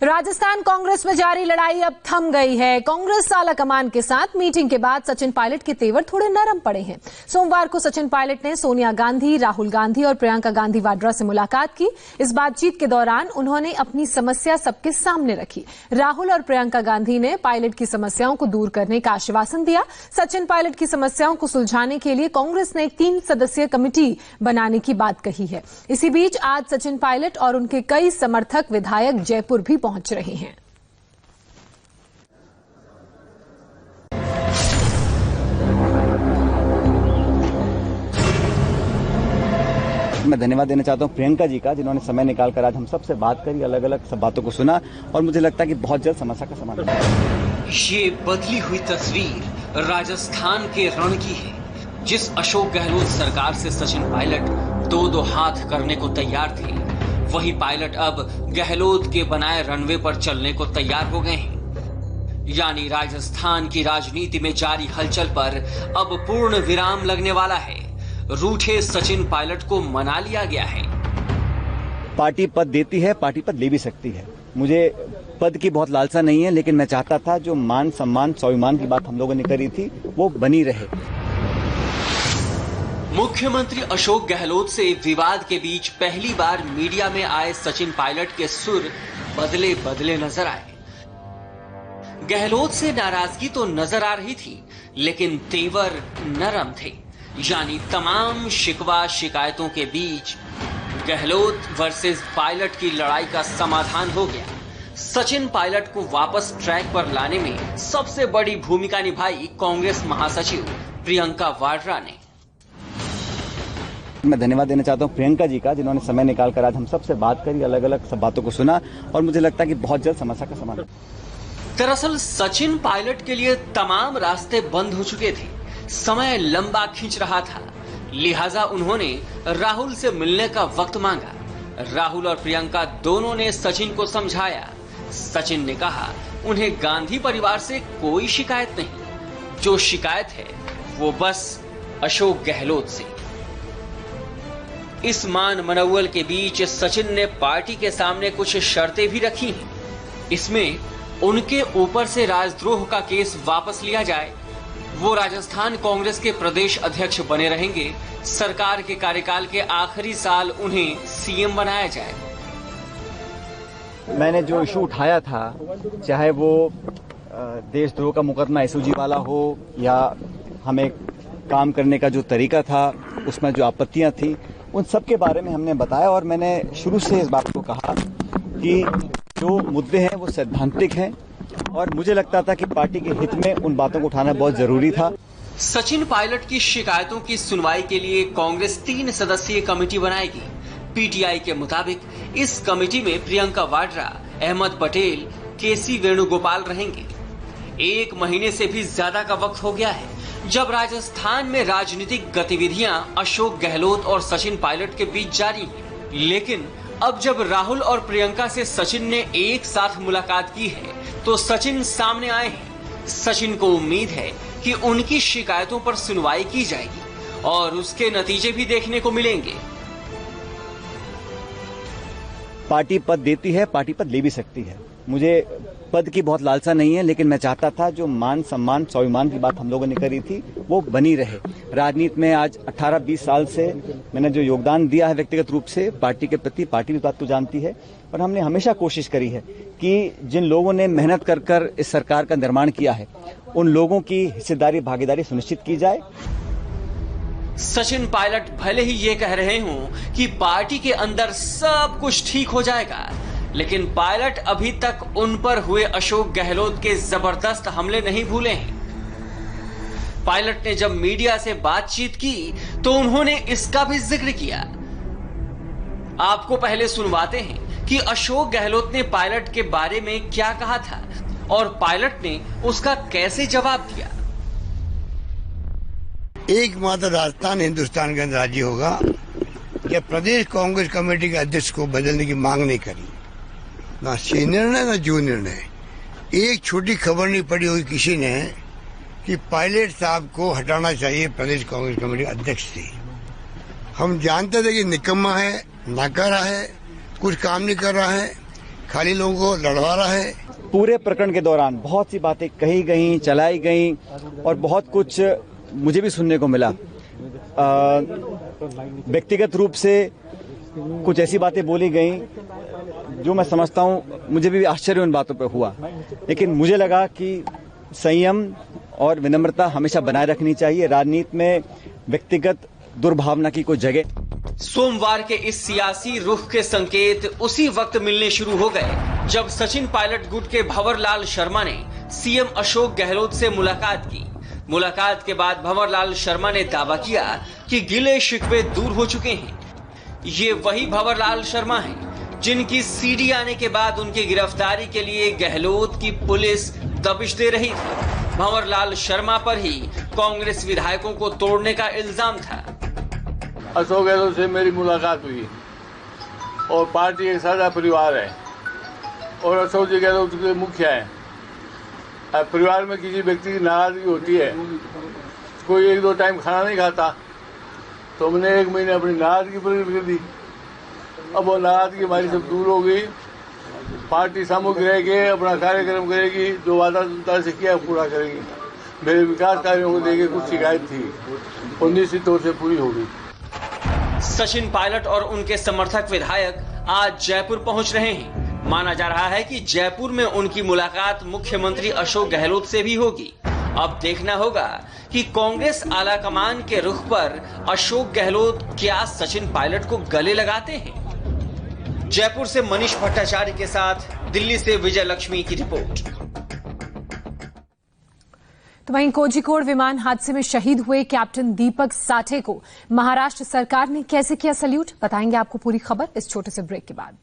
राजस्थान कांग्रेस में जारी लड़ाई अब थम गई है। कांग्रेस आला कमान के साथ मीटिंग के बाद सचिन पायलट के तेवर थोड़े नरम पड़े हैं। सोमवार को सचिन पायलट ने सोनिया गांधी, राहुल गांधी और प्रियंका गांधी वाड्रा से मुलाकात की। इस बातचीत के दौरान उन्होंने अपनी समस्या सबके सामने रखी। राहुल और प्रियंका गांधी ने पायलट की समस्याओं को दूर करने का आश्वासन दिया। सचिन पायलट की समस्याओं को सुलझाने के लिए कांग्रेस ने एक 3 सदस्यीय कमेटी बनाने की बात कही है। इसी बीच आज सचिन पायलट और उनके कई समर्थक विधायक जयपुर भी पहुंच रहे हैं। मैं धन्यवाद देना चाहता हूं प्रियंका जी का, जिन्होंने समय निकालकर आज हम सबसे बात करी, अलग अलग सब बातों को सुना और मुझे लगता है कि बहुत जल्द समस्या का समाधान होगा। ये बदली हुई तस्वीर राजस्थान के रण की है। जिस अशोक गहलोत सरकार से सचिन पायलट दो हाथ करने को तैयार थे, वही पायलट अब गहलोत के बनाए रनवे पर चलने को तैयार हो गए हैं। यानी राजस्थान की राजनीति में जारी हलचल पर अब पूर्ण विराम लगने वाला है। रूठे सचिन पायलट को मना लिया गया है। पार्टी पद देती है, पार्टी पद ले भी सकती है। मुझे पद की बहुत लालसा नहीं है, लेकिन मैं चाहता था जो मान सम्मान स्वाभिमान की बात हम लोगों ने करी थी वो बनी रहे। मुख्यमंत्री अशोक गहलोत से विवाद के बीच पहली बार मीडिया में आए सचिन पायलट के सुर बदले बदले नजर आए। गहलोत से नाराजगी तो नजर आ रही थी, लेकिन तेवर नरम थे। यानी तमाम शिकवा शिकायतों के बीच गहलोत वर्सेस पायलट की लड़ाई का समाधान हो गया। सचिन पायलट को वापस ट्रैक पर लाने में सबसे बड़ी भूमिका निभाई कांग्रेस महासचिव प्रियंका वाड्रा ने। मैं धन्यवाद देना चाहता हूं प्रियंका जी का, जिन्होंने समय निकालकर आज हम सबसे बात करी, अलग अलग सब बातों को सुना और मुझे लगता है कि बहुत जल्द समस्या का समाधान। दरअसल सचिन पायलट के लिए तमाम रास्ते बंद हो चुके थे। समय लंबा खींच रहा था, लिहाजा उन्होंने राहुल से मिलने का वक्त मांगा। राहुल और प्रियंका दोनों ने सचिन को समझाया। सचिन ने कहा उन्हें गांधी परिवार से कोई शिकायत नहीं, जो शिकायत है वो बस अशोक गहलोत से। इस मान मनौवल के बीच सचिन ने पार्टी के सामने कुछ शर्तें भी रखी हैं। इसमें उनके ऊपर से राजद्रोह का केस वापस लिया जाए, वो राजस्थान कांग्रेस के प्रदेश अध्यक्ष बने रहेंगे, सरकार के कार्यकाल के आखिरी साल उन्हें सीएम बनाया जाए। मैंने जो इशू उठाया था, चाहे वो देशद्रोह का मुकदमा एसओजी वाला हो या हमें काम करने का जो तरीका था उसमें जो आपत्तियां थी, उन सब के बारे में हमने बताया और मैंने शुरू से इस बात को कहा कि जो मुद्दे हैं वो सैद्धांतिक हैं और मुझे लगता था कि पार्टी के हित में उन बातों को उठाना बहुत जरूरी था। सचिन पायलट की शिकायतों की सुनवाई के लिए कांग्रेस 3 सदस्यीय कमेटी बनाएगी। पीटीआई के मुताबिक इस कमेटी में प्रियंका वाड्रा, अहमद पटेल, केसी वेणुगोपाल रहेंगे। 1 महीने से भी ज्यादा का वक्त हो गया है जब राजस्थान में राजनीतिक गतिविधियां अशोक गहलोत और सचिन पायलट के बीच जारी हैं। लेकिन अब जब राहुल और प्रियंका से सचिन ने एक साथ मुलाकात की है तो सचिन सामने आए हैं। सचिन को उम्मीद है कि उनकी शिकायतों पर सुनवाई की जाएगी और उसके नतीजे भी देखने को मिलेंगे। पार्टी पद देती है, पार्टी पद ले भी सकती है। मुझे पद की बहुत लालसा नहीं है, लेकिन मैं चाहता था जो मान सम्मान स्वाभिमान की बात हम लोगों ने करी थी वो बनी रहे। राजनीति में आज 18-20 साल से मैंने जो योगदान दिया है व्यक्तिगत रूप से पार्टी के प्रति, पार्टी भी बात को जानती है और हमने हमेशा कोशिश करी है कि जिन लोगों ने मेहनत कर इस सरकार का निर्माण किया है उन लोगों की हिस्सेदारी भागीदारी सुनिश्चित की जाए। सचिन पायलट भले ही ये कह रहे हों कि पार्टी के अंदर सब कुछ ठीक हो जाएगा, लेकिन पायलट अभी तक उन पर हुए अशोक गहलोत के जबरदस्त हमले नहीं भूले हैं। पायलट ने जब मीडिया से बातचीत की तो उन्होंने इसका भी जिक्र किया। आपको पहले सुनवाते हैं कि अशोक गहलोत ने पायलट के बारे में क्या कहा था और पायलट ने उसका कैसे जवाब दिया। एकमात्र राजस्थान हिंदुस्तान के अंदर राज्य होगा कि प्रदेश कांग्रेस कमेटी के अध्यक्ष को बदलने की मांग नहीं करी, ना सी निर्णय ना जो निर्णय। एक छोटी खबर नहीं पड़ी हुई किसी ने कि पायलट साहब को हटाना चाहिए प्रदेश कांग्रेस कमेटी अध्यक्ष से। हम जानते थे कि निकम्मा है, नाकारा है, कुछ काम नहीं कर रहा है, खाली लोगों को लड़वा रहा है। पूरे प्रकरण के दौरान बहुत सी बातें कही गई, चलाई गई और बहुत कुछ मुझे भी सुनने को मिला। व्यक्तिगत रूप से कुछ ऐसी बातें बोली गई जो मैं समझता हूं मुझे भी आश्चर्य उन बातों पे हुआ, लेकिन मुझे लगा कि संयम और विनम्रता हमेशा बनाए रखनी चाहिए। राजनीति में व्यक्तिगत दुर्भावना की कोई जगह। सोमवार के इस सियासी रुख के संकेत उसी वक्त मिलने शुरू हो गए जब सचिन पायलट गुट के भंवरलाल शर्मा ने सीएम अशोक गहलोत से मुलाकात की। मुलाकात के बाद भंवरलाल शर्मा ने दावा किया कि गिले शिकवे दूर हो चुके हैं। ये वही भंवरलाल शर्मा हैं जिनकी सीडी आने के बाद उनकी गिरफ्तारी के लिए गहलोत की पुलिस दबिश दे रही थी। भंवरलाल शर्मा पर ही कांग्रेस विधायकों को तोड़ने का इल्जाम था। अशोक गहलोत से मेरी मुलाकात हुई और पार्टी एक साझा परिवार है और अशोक जी गहलोत के मुखिया है। परिवार में किसी व्यक्ति की नाराजगी होती है, कोई 1-2 टाइम खाना नहीं खाता, तो हमने 1 महीने अपनी नाराजगी प्रकट कर दी। अब वो नाराजगी हमारी सब दूर हो गई। पार्टी सामूहिक रह के अपना कार्यक्रम करेगी, जो वादा से किया पूरा करेगी। मेरे विकास कार्यों को लेकर कुछ शिकायत थी और निश्चित तौर से पूरी होगी। सचिन पायलट और उनके समर्थक विधायक आज जयपुर पहुंच रहे हैं। माना जा रहा है कि जयपुर में उनकी मुलाकात मुख्यमंत्री अशोक गहलोत से भी होगी। अब देखना होगा कि कांग्रेस आलाकमान के रुख पर अशोक गहलोत क्या सचिन पायलट को गले लगाते हैं। जयपुर से मनीष भट्टाचार्य के साथ दिल्ली से विजय लक्ष्मी की रिपोर्ट। तो वहीं कोझिकोड विमान हादसे में शहीद हुए कैप्टन दीपक साठे को महाराष्ट्र सरकार ने कैसे किया सल्यूट, बताएंगे आपको पूरी खबर इस छोटे से ब्रेक के बाद।